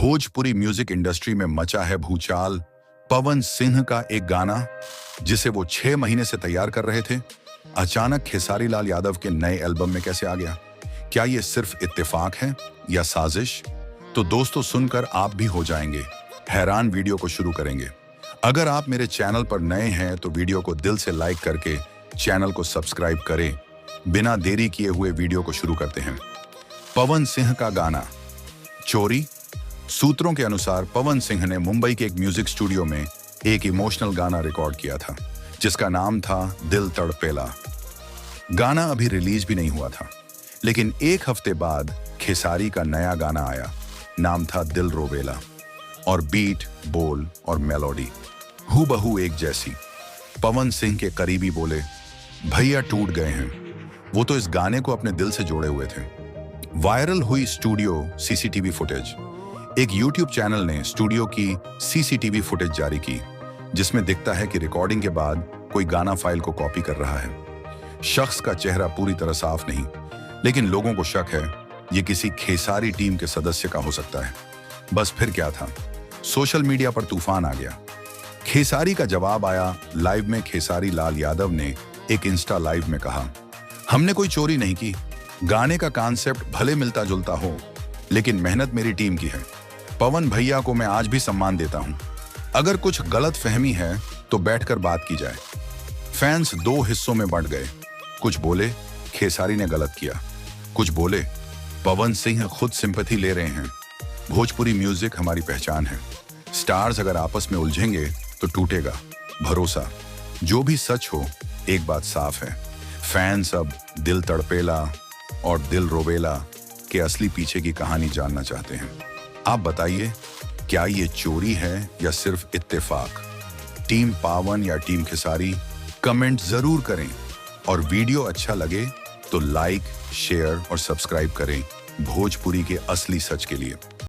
Bhojpuri music industry में मचा है भूचाल। पवन सिंह का एक गाना जिसे वो 6 महीने से तैयार कर रहे थे, अचानक खेसारी लाल यादव के नए एल्बम में कैसे आ गया? क्या ये सिर्फ इत्तेफाक है या साजिश? तो दोस्तों, सुनकर आप भी हो जाएंगे हैरान। वीडियो को शुरू करेंगे। अगर आप मेरे चैनल पर नए हैं तो वीडियो को दिल से लाइक करके चैनल को सब्सक्राइब करें। बिना देरी किए हुए वीडियो को शुरू करते हैं। पवन सिंह का गाना चोरी। सूत्रों के अनुसार पवन सिंह ने मुंबई के एक म्यूजिक स्टूडियो में एक इमोशनल गाना रिकॉर्ड किया था जिसका नाम था दिल तड़पेला। गाना अभी रिलीज भी नहीं हुआ था, लेकिन एक हफ्ते बाद खेसारी का नया गाना आया। नाम था दिल रोवेला और बीट, बोल और मेलोडी हूबहू एक जैसी। पवन सिंह के करीबी बोले, भैया टूट गए हैं। वो तो इस गाने को अपने दिल से जोड़े हुए थे। वायरल हुई स्टूडियो सीसीटीवी फुटेज। एक यूट्यूब चैनल ने स्टूडियो की सीसीटीवी फुटेज जारी की जिसमें दिखता है कि रिकॉर्डिंग के बाद कोई गाना फाइल को कॉपी कर रहा है। शख्स का चेहरा पूरी तरह साफ नहीं, लेकिन लोगों को शक है ये किसी खेसारी टीम के सदस्य का हो सकता है। बस फिर क्या था, सोशल मीडिया पर तूफान आ गया। खेसारी का जवाब आया। लाइव में खेसारी लाल यादव ने एक इंस्टा लाइव में कहा, हमने कोई चोरी नहीं की। गाने का कॉन्सेप्ट भले मिलता जुलता हो, लेकिन मेहनत मेरी टीम की है। पवन भैया को मैं आज भी सम्मान देता हूं। अगर कुछ गलत फहमी है तो बैठकर बात की जाए। फैंस 2 हिस्सों में बंट गए। कुछ बोले खेसारी ने गलत किया, कुछ बोले पवन सिंह खुद सिंपैथी ले रहे हैं। भोजपुरी म्यूजिक हमारी पहचान है। स्टार्स अगर आपस में उलझेंगे तो टूटेगा भरोसा। जो भी सच हो, एक बात साफ है, फैंस अब दिल तड़पेला और दिल रोवेला के असली पीछे की कहानी जानना चाहते हैं। आप बताइए, क्या ये चोरी है या सिर्फ इत्तेफाक? टीम पावन या टीम खेसारी? कमेंट जरूर करें और वीडियो अच्छा लगे तो लाइक, शेयर और सब्सक्राइब करें भोजपुरी के असली सच के लिए।